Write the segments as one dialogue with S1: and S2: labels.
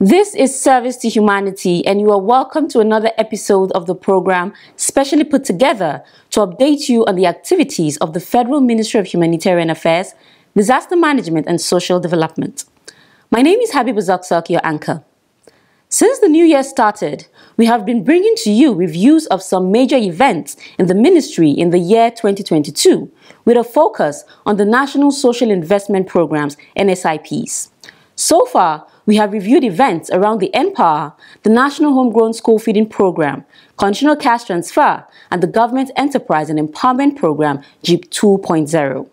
S1: This is Service to Humanity, and you are welcome to another episode of the program specially put together to update you on the activities of the Federal Ministry of Humanitarian Affairs, Disaster Management and Social Development. My name is Habib Zakzak, your anchor. Since the new year started, we have been bringing to you reviews of some major events in the ministry in the year 2022, with a focus on the National Social Investment Programs, NSIPs. So far, we have reviewed events around the NPower, the National Homegrown School Feeding Program, Conditional Cash Transfer, and the Government Enterprise and Empowerment Program, GEEP 2.0.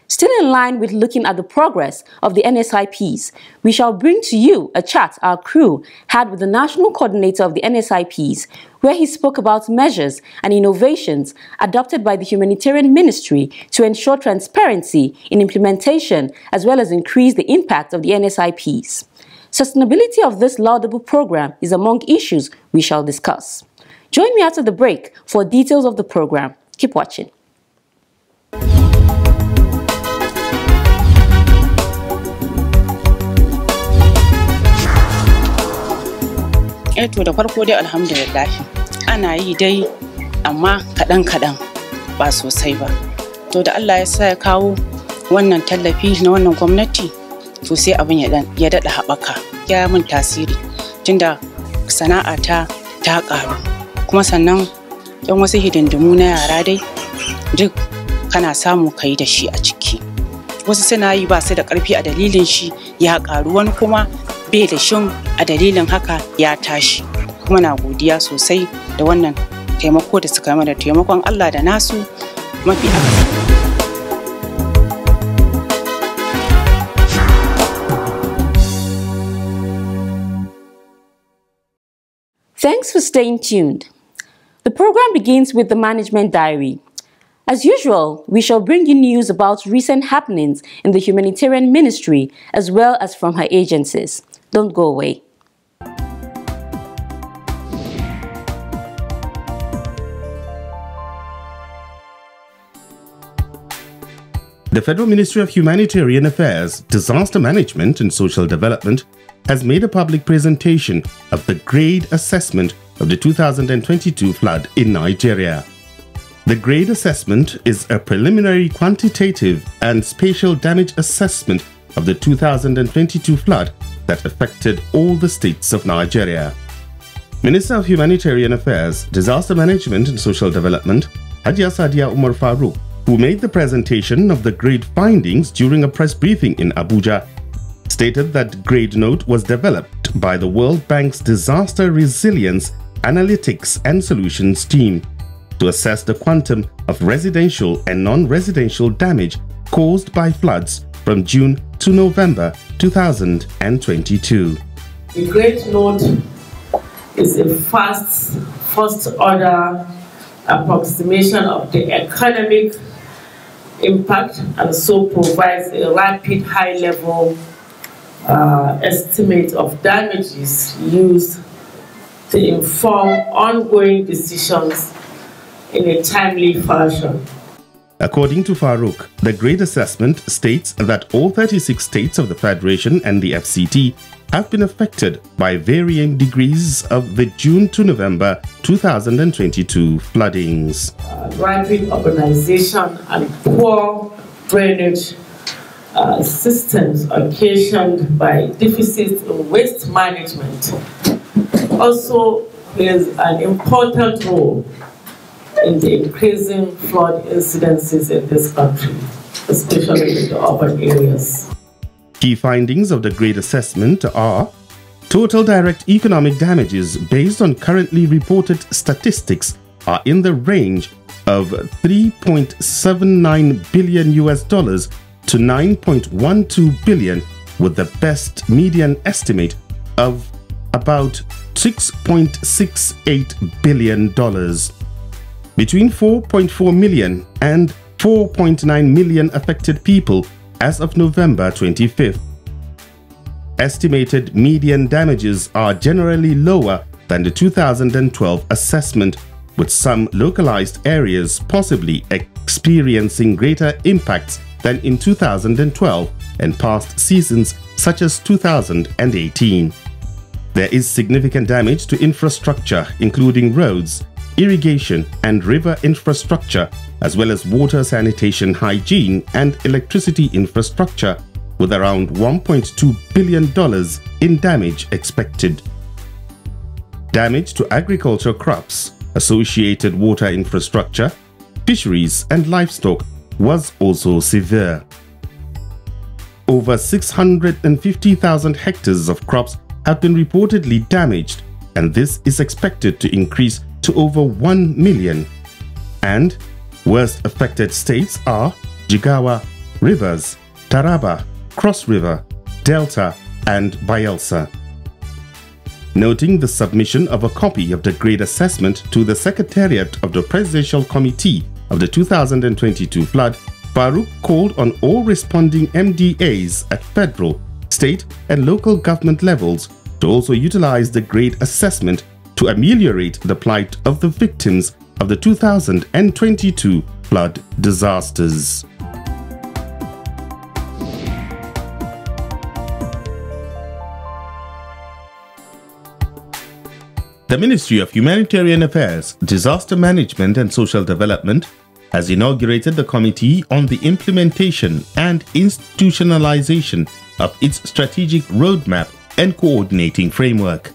S1: Still in line with looking at the progress of the NSIPs, we shall bring to you a chat our crew had with the National Coordinator of the NSIPs, where he spoke about measures and innovations adopted by the Humanitarian Ministry to ensure transparency in implementation as well as increase the impact of the NSIPs. Sustainability of this laudable program is among issues we shall discuss. Join me after the break for details of the program. Keep watching.
S2: To da farko dai alhamdulillah ana yi dai amma kaɗan ba sosai ba. To da Allah ya sa ya kawo wannan tallafi na wannan gwamnati to sai abin ya daɗa haɓaka ya min tasiri tunda sana'ata ta ƙaru kuma sannan ɗan wasu hidindimu na yara dai duk kana samu kai da shi a ciki. Wasu suna yi ba su da ƙarfi a dalilin shi ya ƙaru, wani kuma bai da shin a dalilin haka ya tashi. Kuma na godiya sosai da wannan taimako da suka mana, taimakon Allah da nasu mafi akasari.
S1: Thanks for staying tuned. The program begins with the Management Diary. As usual, we shall bring you news about recent happenings in the Humanitarian Ministry as well as from her agencies. Don't go away.
S3: The Federal Ministry of Humanitarian Affairs, Disaster Management and Social Development has made a public presentation of the grade assessment of the 2022 flood in Nigeria. The grade assessment is a preliminary quantitative and spatial damage assessment of the 2022 flood that affected all the states of Nigeria. Minister of Humanitarian Affairs, Disaster Management and Social Development, Hajiya Sadiya Umar Faruk, who made the presentation of the grade findings during a press briefing in Abuja, stated that grade note was developed by the World Bank's Disaster Resilience, Analytics and Solutions team to assess the quantum of residential and non-residential damage caused by floods from June to November 2022.
S4: The grade note is a first-order approximation of the economic impact and so provides a rapid high-level estimate of damages used to inform ongoing decisions in a timely fashion.
S3: According to Farooq, the grade assessment states that all 36 states of the Federation and the FCT have been affected by varying degrees of the June to November 2022 floodings.
S4: Rapid urbanization and poor drainage systems occasioned by deficits in waste management also plays an important role in the increasing flood incidences in this country, especially in the urban areas.
S3: Key findings of the grade assessment are: total direct economic damages based on currently reported statistics are in the range of $3.79 billion to $9.12 billion, with the best median estimate of about $6.68 billion. Between 4.4 million and 4.9 million affected people as of November 25th. Estimated median damages are generally lower than the 2012 assessment, with some localized areas possibly experiencing greater impacts than in 2012 and past seasons such as 2018. There is significant damage to infrastructure, including roads, irrigation and river infrastructure, as well as water, sanitation, hygiene and electricity infrastructure, with around $1.2 billion in damage expected. Damage to agricultural crops, associated water infrastructure, fisheries and livestock was also severe. Over 650,000 hectares of crops have been reportedly damaged, and this is expected to increase to over 1 million. And worst affected states are Jigawa, Rivers, Taraba, Cross River, Delta and Bayelsa. Noting the submission of a copy of the grade assessment to the Secretariat of the Presidential Committee of the 2022 flood, Farouk called on all responding MDAs at federal, state and local government levels to also utilize the grade assessment to ameliorate the plight of the victims of the 2022 flood disasters. The Ministry of Humanitarian Affairs, Disaster Management and Social Development has inaugurated the Committee on the Implementation and Institutionalization of its Strategic Roadmap and Coordinating Framework.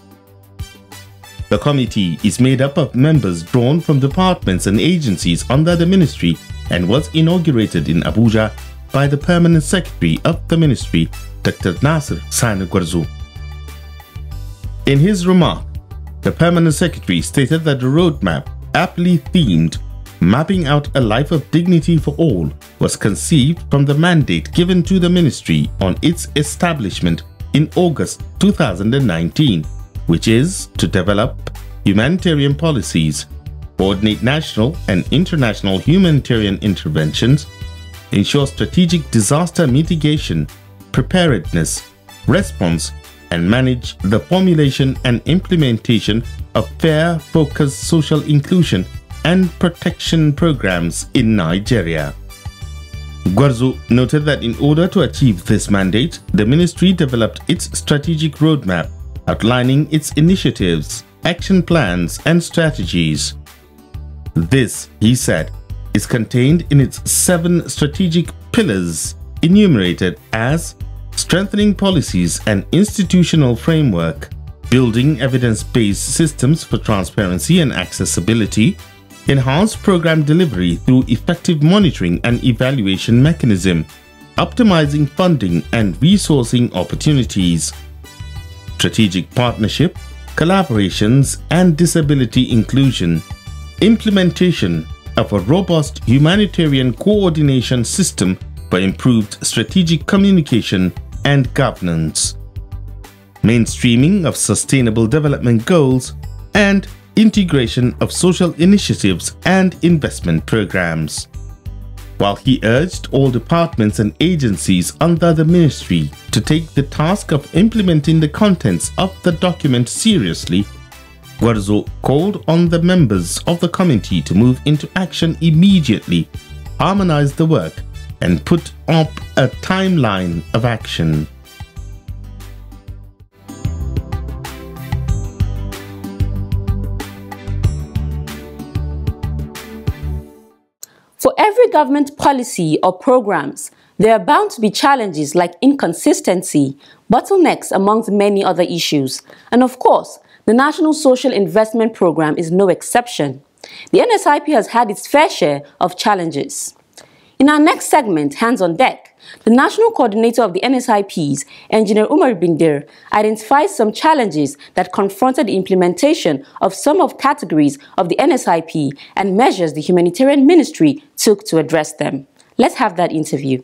S3: The committee is made up of members drawn from departments and agencies under the ministry and was inaugurated in Abuja by the Permanent Secretary of the Ministry, Dr. Nasir Sani Gwarzo. In his remark, the Permanent Secretary stated that the roadmap, aptly themed Mapping Out a Life of Dignity for All, was conceived from the mandate given to the ministry on its establishment in August 2019, which is to develop humanitarian policies, coordinate national and international humanitarian interventions, ensure strategic disaster mitigation, preparedness, response, and manage the formulation and implementation of fair, focused social inclusion and protection programs in Nigeria. Gwarzo noted that in order to achieve this mandate, the ministry developed its strategic roadmap outlining its initiatives, action plans, and strategies. This, he said, is contained in its 7 strategic pillars enumerated as strengthening policies and institutional framework, building evidence-based systems for transparency and accessibility, enhance program delivery through effective monitoring and evaluation mechanism, optimizing funding and resourcing opportunities, strategic partnership, collaborations and disability inclusion, implementation of a robust humanitarian coordination system for improved strategic communication and governance, mainstreaming of sustainable development goals, and integration of social initiatives and investment programs. While he urged all departments and agencies under the ministry to take the task of implementing the contents of the document seriously, Gwarzo called on the members of the committee to move into action immediately, harmonize the work, and put up a timeline of action.
S1: For every government policy or programs, there are bound to be challenges like inconsistency, bottlenecks amongst many other issues. And of course, the National Social Investment Program is no exception. The NSIP has had its fair share of challenges. In our next segment, Hands on Deck, the National Coordinator of the NSIPs, Engineer Umar Bindir, identifies some challenges that confronted the implementation of some of categories of the NSIP and measures the Humanitarian Ministry took to address them. Let's have that interview.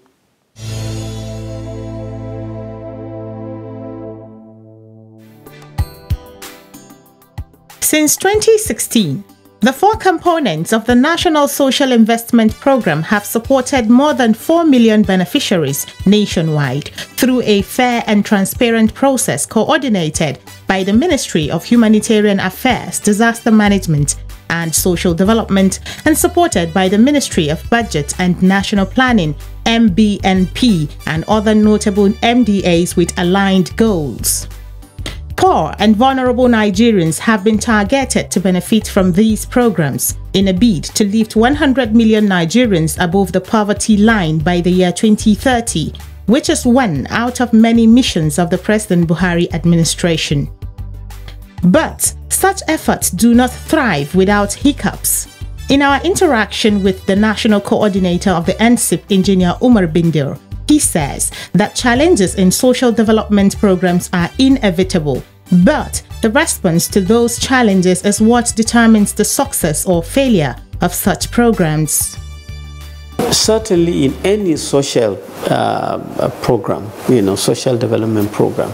S5: Since 2016, the 4 components of the National Social Investment Program have supported more than 4 million beneficiaries nationwide through a fair and transparent process coordinated by the Ministry of Humanitarian Affairs, Disaster Management and Social Development and supported by the Ministry of Budget and National Planning, MBNP, and other notable MDAs with aligned goals. Poor and vulnerable Nigerians have been targeted to benefit from these programs in a bid to lift 100 million Nigerians above the poverty line by the year 2030, which is one out of many missions of the President Buhari administration. But such efforts do not thrive without hiccups. In our interaction with the National Coordinator of the NSIP, Engineer Umar Bindir, he says that challenges in social development programs are inevitable, but the response to those challenges is what determines the success or failure of such programs.
S6: Certainly in any social program, social development program,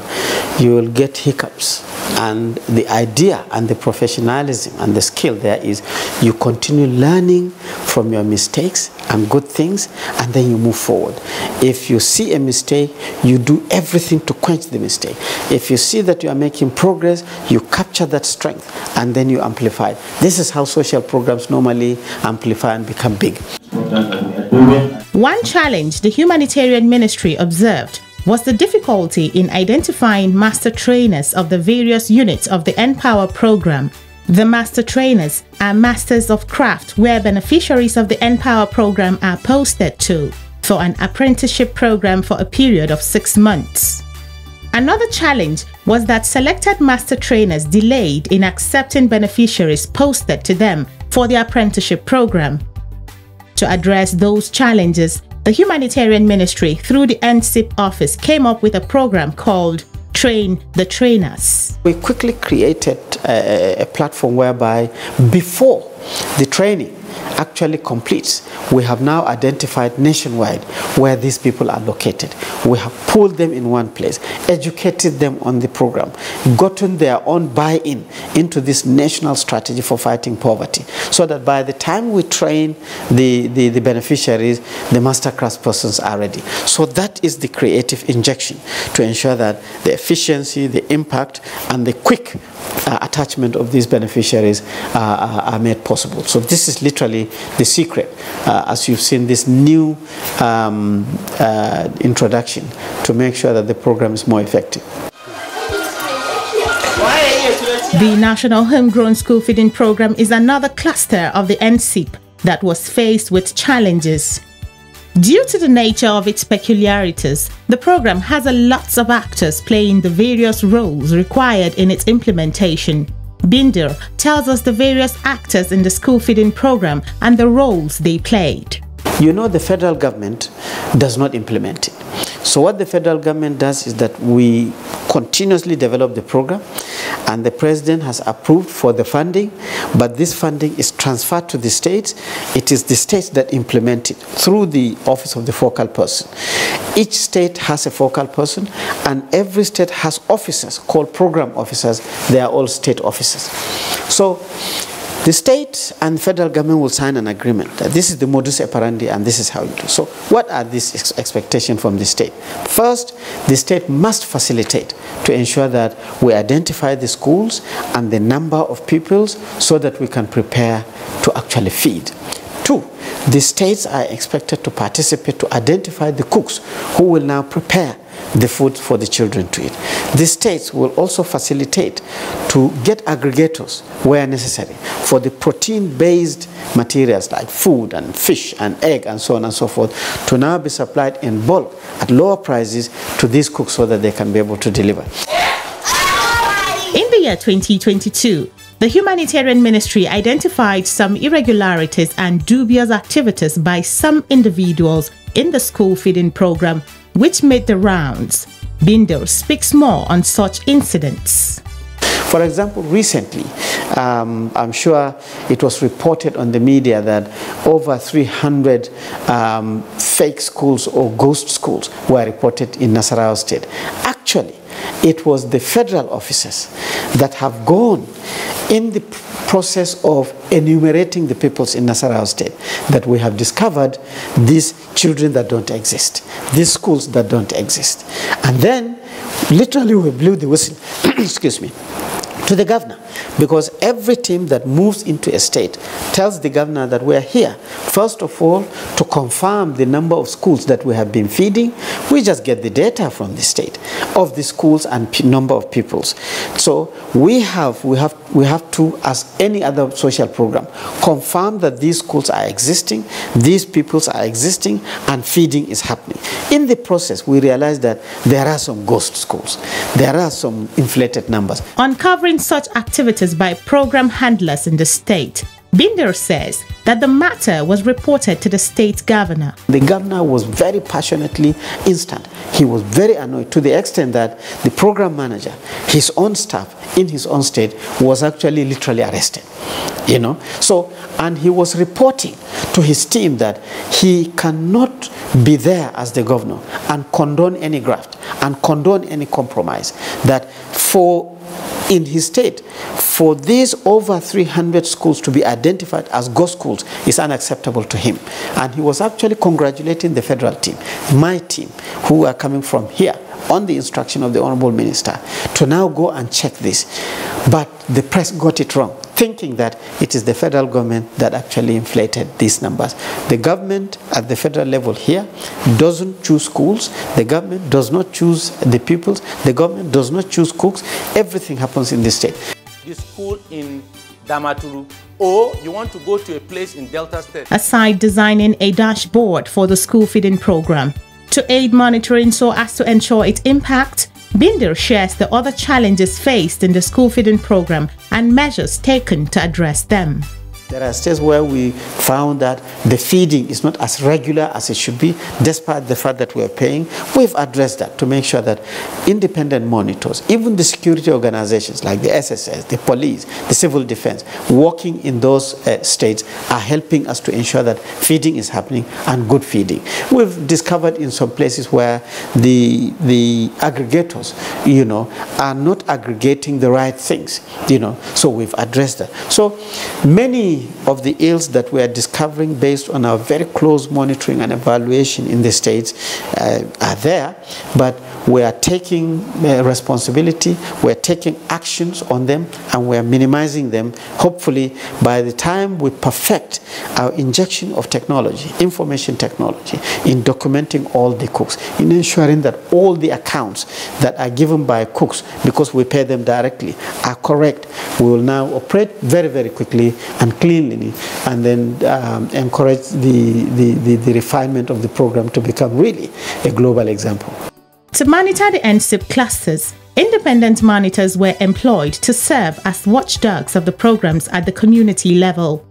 S6: you will get hiccups. And the idea and the professionalism and the skill there is you continue learning from your mistakes and good things, and then you move forward. If you see a mistake, you do everything to quench the mistake. If you see that you are making progress, you capture that strength and then you amplify. This is how social programs normally amplify and become big.
S5: One challenge the Humanitarian Ministry observed was the difficulty in identifying master trainers of the various units of the Empower program. The master trainers are masters of craft where beneficiaries of the Empower program are posted to for an apprenticeship program for a period of 6 months. Another challenge was that selected master trainers delayed in accepting beneficiaries posted to them for the apprenticeship program. To address those challenges, the Humanitarian Ministry, through the NSIP office, came up with a program called Train the Trainers.
S6: We quickly created a platform whereby before the training actually completes, we have now identified nationwide where these people are located. We have pulled them in one place, educated them on the program, gotten their own buy-in into this national strategy for fighting poverty, so that by the time we train the beneficiaries, the masterclass persons are ready. So that is the creative injection to ensure that the efficiency, the impact, and the quick attachment of these beneficiaries are made possible. So this is literally the secret, as you've seen this new introduction, to make sure that the program is more effective.
S5: The National Homegrown School Feeding Program is another cluster of the NSIP that was faced with challenges. Due to the nature of its peculiarities, the program has a lot of actors playing the various roles required in its implementation. Bindir tells us the various actors in the school feeding program and the roles they played.
S6: The federal government does not implement it. So what the federal government does is that we continuously develop the program, and the president has approved for the funding, but this funding is transferred to the states. It is the states that implement it through the office of the focal person. Each state has a focal person, and every state has officers called program officers. They are all state officers. So the state and federal government will sign an agreement that this is the modus operandi and this is how you do. So what are these expectations from the state? First, the state must facilitate to ensure that we identify the schools and the number of pupils so that we can prepare to actually feed. Two, the states are expected to participate to identify the cooks who will now prepare the food for the children to eat. The states will also facilitate to get aggregators where necessary for the protein-based materials like food and fish and egg and so on and so forth to now be supplied in bulk at lower prices to these cooks so that they can be able to deliver.
S5: In the year 2022, the Humanitarian Ministry identified some irregularities and dubious activities by some individuals in the school feeding program, which made the rounds. Bindir speaks more on such incidents.
S6: For example, recently, I'm sure it was reported on the media that over 300 fake schools or ghost schools were reported in Nasarawa State. Actually, it was the federal officers that have gone in the process of enumerating the peoples in Nasarawa State that we have discovered these children that don't exist, these schools that don't exist. And then literally we blew the whistle, excuse me, to the governor, because every team that moves into a state tells the governor that we are here, first of all, to confirm the number of schools that we have been feeding. We just get the data from the state of the schools and number of pupils. So we have to, as any other social program, confirm that these schools are existing, these pupils are existing, and feeding is happening. In the process, we realize that there are some ghost schools. There are some inflated numbers.
S5: Uncovering such activities by program handlers in the state, Binder says that the matter was reported to the state governor.
S6: The governor was very passionately instant. He was very annoyed to the extent that the program manager, his own staff in his own state, was actually literally arrested. You know, so, and he was reporting to his team that he cannot be there as the governor and condone any graft and condone any compromise. That in his state, for these over 300 schools to be identified as ghost schools is unacceptable to him. And he was actually congratulating the federal team, my team, who are coming from here on the instruction of the Honorable Minister, to now go and check this. But the press got it wrong, thinking that it is the federal government that actually inflated these numbers. The government at the federal level here doesn't choose schools. The government does not choose the pupils. The government does not choose cooks. Everything happens in the state.
S7: The school in Damaturu, or you want to go to a place in Delta State.
S5: Aside designing a dashboard for the school feeding program to aid monitoring so as to ensure its impact, Binder shares the other challenges faced in the school feeding program and measures taken to address them.
S6: There are states where we found that the feeding is not as regular as it should be, despite the fact that we are paying. We've addressed that to make sure that independent monitors, even the security organizations like the SSS, the police, the civil defense, working in those states are helping us to ensure that feeding is happening and good feeding. We've discovered in some places where the aggregators, you know, are not aggregating the right things, you know, so we've addressed that. So many of the ills that we are discovering based on our very close monitoring and evaluation in the states are there, but we are taking responsibility, we are taking actions on them, and we are minimizing them. Hopefully, by the time we perfect our injection of technology, information technology, in documenting all the cooks, in ensuring that all the accounts that are given by cooks, because we pay them directly, are correct, we will now operate very, very quickly and cleanly, and then encourage the refinement of the program to become really a global example.
S5: To monitor the NSIP clusters, independent monitors were employed to serve as watchdogs of the programs at the community level.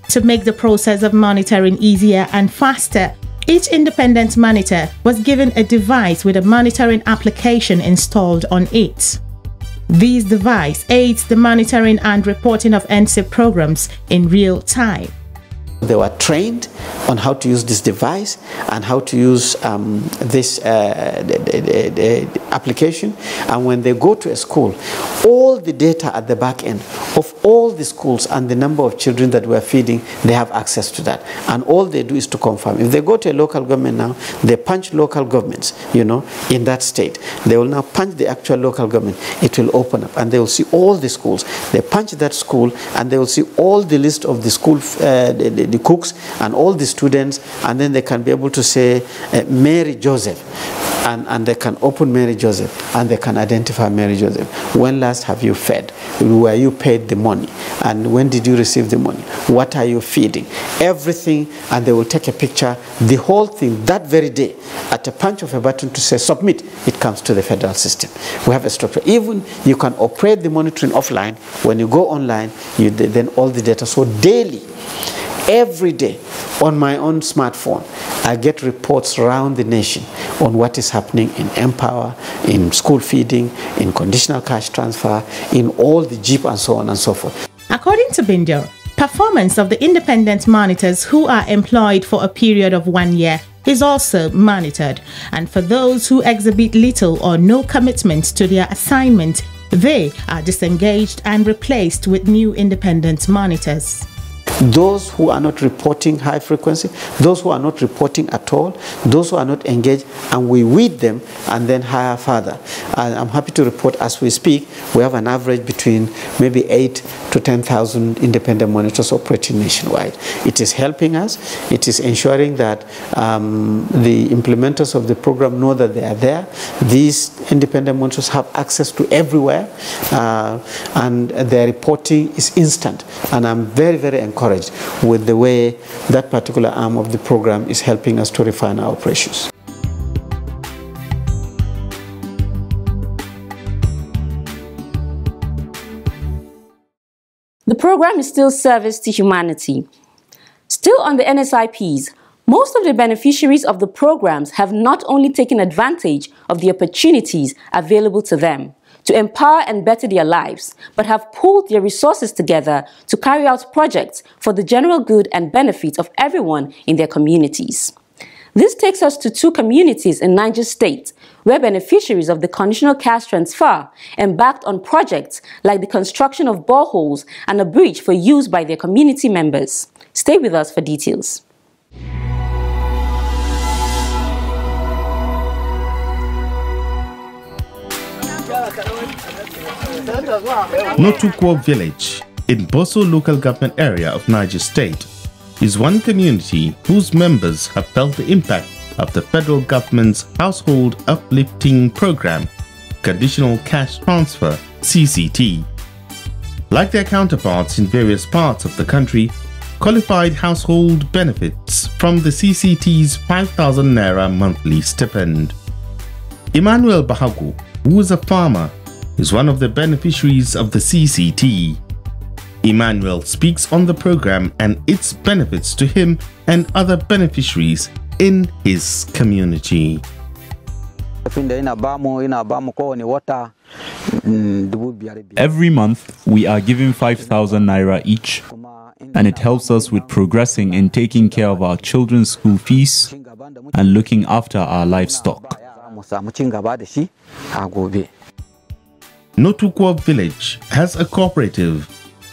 S5: To make the process of monitoring easier and faster, each independent monitor was given a device with a monitoring application installed on it. This device aids the monitoring and reporting of NSIP programs in real time.
S6: They were trained on how to use this device and how to use this application, and when they go to a school, all the data at the back end of all the schools and the number of children that we're feeding, they have access to that, and all they do is to confirm. If they go to a local government now, they punch local governments, you know, in that state. They will now punch the actual local government. It will open up and they will see all the schools. They punch that school and they will see all the list of the school the cooks and all the students, and then they can be able to say Mary Joseph, and they can open Mary Joseph and they can identify Mary Joseph. When last have you fed? Were you paid the money? And when did you receive the money? What are you feeding? Everything, and they will take a picture, the whole thing, that very day, at a punch of a button to say submit, it comes to the federal system. We have a structure. Even you can operate the monitoring offline. When you go online, then all the data. So daily, every day, on my own smartphone, I get reports around the nation on what is happening in Empower, in school feeding, in conditional cash transfer, in all the GEEP and so on and so forth.
S5: According to Binder, performance of the independent monitors who are employed for a period of 1 year is also monitored, and for those who exhibit little or no commitment to their assignment, they are disengaged and replaced with new independent monitors.
S6: those who are not reporting high frequency, those who are not reporting at all, those who are not engaged, and we weed them and then hire further. And I'm happy to report as we speak, we have an average between maybe 8 to 10,000 independent monitors operating nationwide. It is helping us. It is ensuring that the implementers of the program know that they are there. These independent monitors have access to everywhere, and their reporting is instant. And I'm very, very encouraged with the way that particular arm of the program is helping us to refine our operations.
S1: The program is still service to humanity. Still on the NSIPs, most of the beneficiaries of the programs have not only taken advantage of the opportunities available to them to empower and better their lives, but have pooled their resources together to carry out projects for the general good and benefit of everyone in their communities. This takes us to 2 communities in Niger State, where beneficiaries of the Conditional Cash Transfer embarked on projects like the construction of boreholes and a bridge for use by their community members. Stay with us for details.
S3: Notukwo village in Boso local government area of Niger State is one community whose members have felt the impact of the federal government's household uplifting program, Conditional Cash Transfer, CCT. Like their counterparts in various parts of the country, qualified household benefits from the CCT's 5,000 Naira monthly stipend. Emmanuel Bahagu, who is a farmer, is one of the beneficiaries of the CCT. Emmanuel speaks on the program and its benefits to him and other beneficiaries in his community.
S8: Every month, we are given 5,000 Naira each, and it helps us with progressing in taking care of our children's school fees and looking after our livestock.
S3: Notukwo village has a cooperative,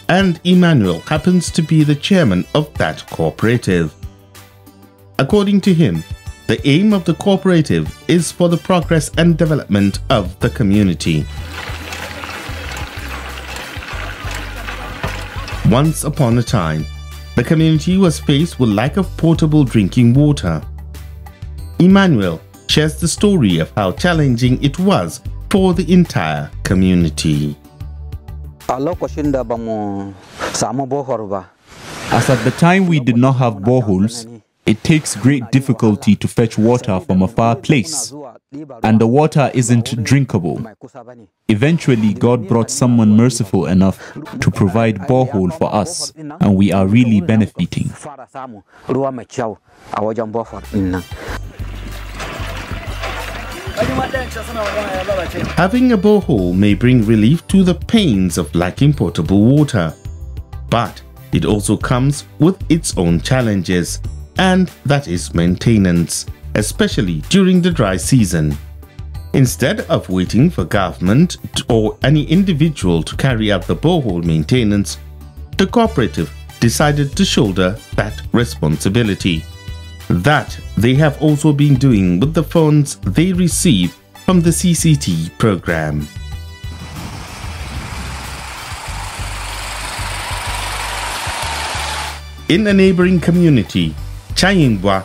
S3: and Emmanuel happens to be the chairman of that cooperative. According to him, the aim of the cooperative is for the progress and development of the community. Once upon a time, the community was faced with lack of potable drinking water. Emmanuel shares the story of how challenging it was for the entire community.
S8: As at the time we did not have boreholes, it takes great difficulty to fetch water from a far place, and the water isn't drinkable. Eventually, God brought someone merciful enough to provide borehole for us, and we are really benefiting.
S3: Having a borehole may bring relief to the pains of lacking potable water, but it also comes with its own challenges, and that is maintenance, especially during the dry season. Instead of waiting for government or any individual to carry out the borehole maintenance, the cooperative decided to shoulder that responsibility. That they have also been doing with the funds they receive from the CCT program. In a neighboring community, Chayingwa,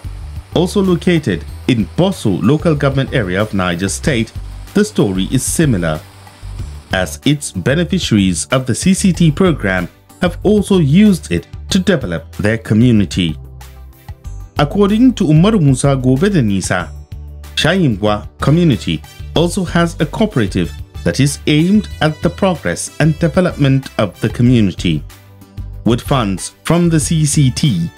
S3: also located in Boso local government area of Niger State, the story is similar, as its beneficiaries of the CCT program have also used it to develop their community. According to Umar Musa Gobe Denisa, Chayingwa community also has a cooperative that is aimed at the progress and development of the community. With funds from the CCT,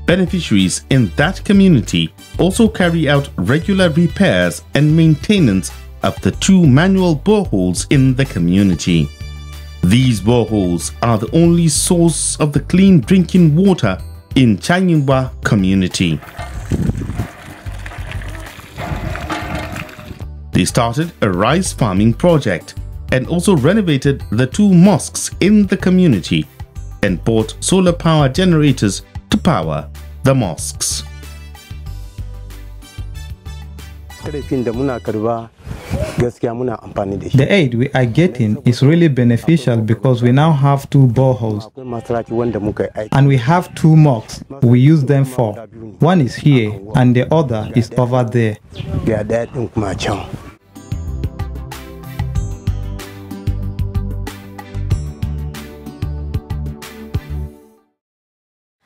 S3: beneficiaries in that community also carry out regular repairs and maintenance of the 2 manual boreholes in the community. These boreholes are the only source of the clean drinking water in Chayingwa community. They started a rice farming project and also renovated the 2 mosques in the community, and bought solar power generators to power the mosques.
S9: The aid we are getting is really beneficial because we now have 2 boreholes and we have 2 mosques we use them for. One is here and the other is over there.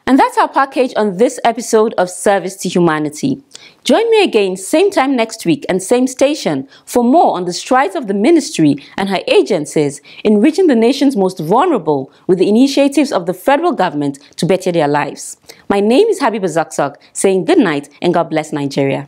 S1: And that's our package on this episode of Service to Humanity. Join me again same time next week and same station for more on the strides of the ministry and her agencies in reaching the nation's most vulnerable with the initiatives of the federal government to better their lives. My name is Habiba Zakzak, saying good night and God bless Nigeria.